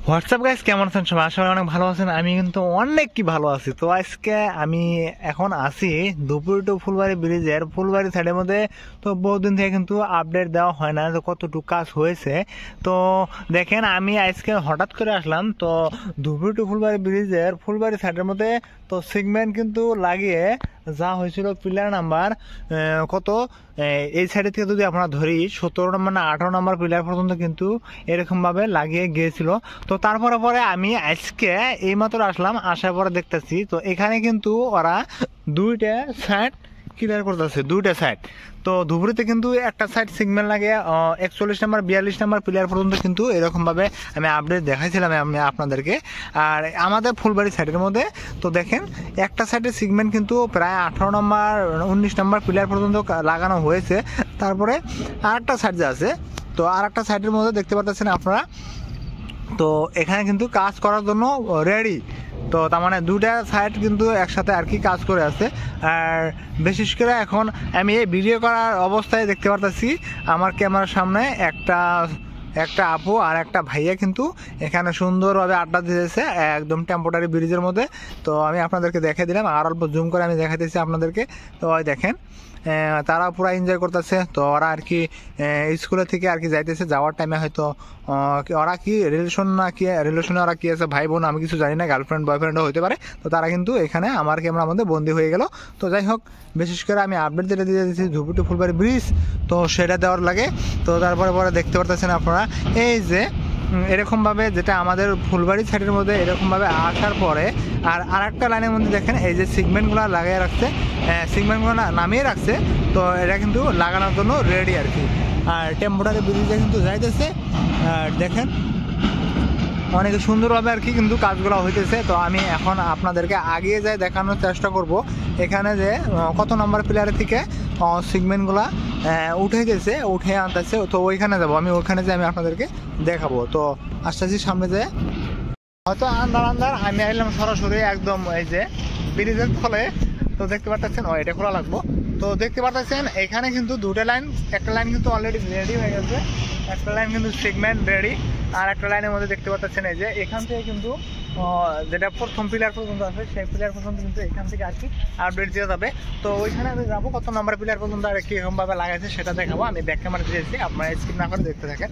WhatsApp guys, কেমন আছেন সবাই? আসলে অনেক ভালো আছেন। আমি কিন্তু অনেক ভালো আছি। তো আজকে আমি এখন আছি দুপুর টু ফুলবাড়ি ব্রিজের ফুলবাড়ি সাইডের মধ্যে। তো বহুদিন থেকে কিন্তু আপডেট দেওয়া হয় না যে কতটুকু কাজ হয়েছে। তো দেখেন, আমি আজকে হঠাৎ করে আসলাম তো দুপুর টু ফুলবাড়ি ব্রিজের ফুলবাড়ি সাইডের মধ্যে। তো সিগমেন্ট কিন্তু লাগিয়ে যা হয়েছিল পিলার নাম্বার কত, এই সাইডে থেকে যদি আমরা ধরি 17 নম্বর না 18 নম্বর পিলার পর্যন্ত কিন্তু এরকমভাবে লাগিয়ে গিয়েছিল। তো তারপরে পরে আমি আজকে এইমাত্র আসলাম, আসার পরে দেখতেছি তো এখানে কিন্তু ওরা দুইটা সাইড ক্লিয়ার করতেছে, দুইটা সাইড। তো ধুবড়িতে কিন্তু একটা সাইড সিগন্যাল লাগে 41 নম্বর 42 নম্বর প্লেয়ার পর্যন্ত কিন্তু এরকমভাবে আমি আপডেট দেখাইছিলাম আমি আপনাদেরকে। আর আমাদের ফুলবাড়ি সাইডের মধ্যে তো দেখেন একটা সাইডের সিগমেন্ট কিন্তু প্রায় 18 নম্বর 19 নম্বর প্লেয়ার পর্যন্ত লাগানো হয়েছে। তারপরে আরেকটা সাইড যে আছে, তো আরেকটা সাইডের মধ্যে দেখতে পাচ্ছেন আপনারা, তো এখানে কিন্তু কাজ করার জন্য রেডি। তো তার মানে দুইটা সাইড কিন্তু একসাথে আর কি কাজ করে আছে। আর বিশেষ করে এখন আমি এই ভিডিও করার অবস্থায় দেখতে পারতেছি আমার ক্যামেরার সামনে একটা আপু আর একটা ভাইয়া কিন্তু এখানে সুন্দরভাবে আড্ডা দিয়েছে একদম টেম্পোরারি ব্রিজের মধ্যে। তো আমি আপনাদেরকে দেখে দিলাম, আর অল্প জুম করে আমি দেখাইতেছি আপনাদেরকে। তো ওই দেখেন তারা পুরো এনজয় করতেছে। তো ওরা আর কি স্কুলে থেকে আর কি যাইতেছে, যাওয়ার টাইমে হয়তো ওরা কি রিলেশন না কি রিলেশনে ওরা কি আছে ভাই বোন আমি কিছু জানি না, গার্লফ্রেন্ড বয়ফ্রেন্ডও হতে পারে। তো তারা কিন্তু এখানে আমার ক্যামেরার মধ্যে বন্দি হয়ে গেল। তো যাই হোক, বিশেষ করে আমি আপডেট যেটা দিয়ে দিচ্ছি ধুবড়ি টু ফুলবাড়ি ব্রিজ, তো সেটা দেওয়ার লাগে। তো তারপরে পরে দেখতে পারতেছেন আপনারা এই যে এরকমভাবে যেটা আমাদের ফুলবাড়ি সাইডের মধ্যে এরকমভাবে আসার পরে আর একটা লাইনের মধ্যে দেখেন এই যে সিগমেন্টগুলো লাগিয়ে রাখছে, সিগমেন্টগুলো নামিয়ে রাখছে। তো এটা কিন্তু লাগানোর জন্য রেডি আর কি। আর টেম্পোরারি ব্রিজে কিন্তু যাইতেছে, আর দেখেন অনেক সুন্দরভাবে আর কি কিন্তু কাজগুলো হইতেছে। তো আমি এখন আপনাদেরকে আগিয়ে যাই দেখানোর চেষ্টা করব এখানে যে কত নম্বর প্লেয়ারের থেকে সিগমেন্টগুলা উঠে গেছে, উঠে আনতেছে। তো ওইখানে যাবো আমি, ওইখানে যে আমি আপনাদেরকে দেখাবো। তো আসতেছি সামনে যে হয়তো আন্দার আমি আইলাম সরাসরি একদম এই যে ব্রিজের ফলে। তো দেখতে পাচ্ছেন এটা খোলা লাগবো। তো দেখতে পাচ্ছেন এখানে কিন্তু দুটো লাইন, একটা লাইন কিন্তু অলরেডি রেডি হয়ে গেছে, একটা লাইন কিন্তু সেগমেন্ট রেডি। আর একটা লাইনের মধ্যে দেখতে পাচ্ছেন এই যে এখান থেকে কিন্তু যেটা প্রথম পিলার পর্যন্ত আছে সেই পিলার পর্যন্ত কিন্তু এখান থেকে আর কি আপডেট দিয়ে যাবে। তো ওইখানে আমি যাবো কত নাম্বার পিলার পর্যন্ত আর কীরকমভাবে লাগাইছে সেটা দেখাবো। আমি ব্যাক ক্যামেরা দিয়েছি, আপনারা স্কিপ না করে দেখতে থাকেন।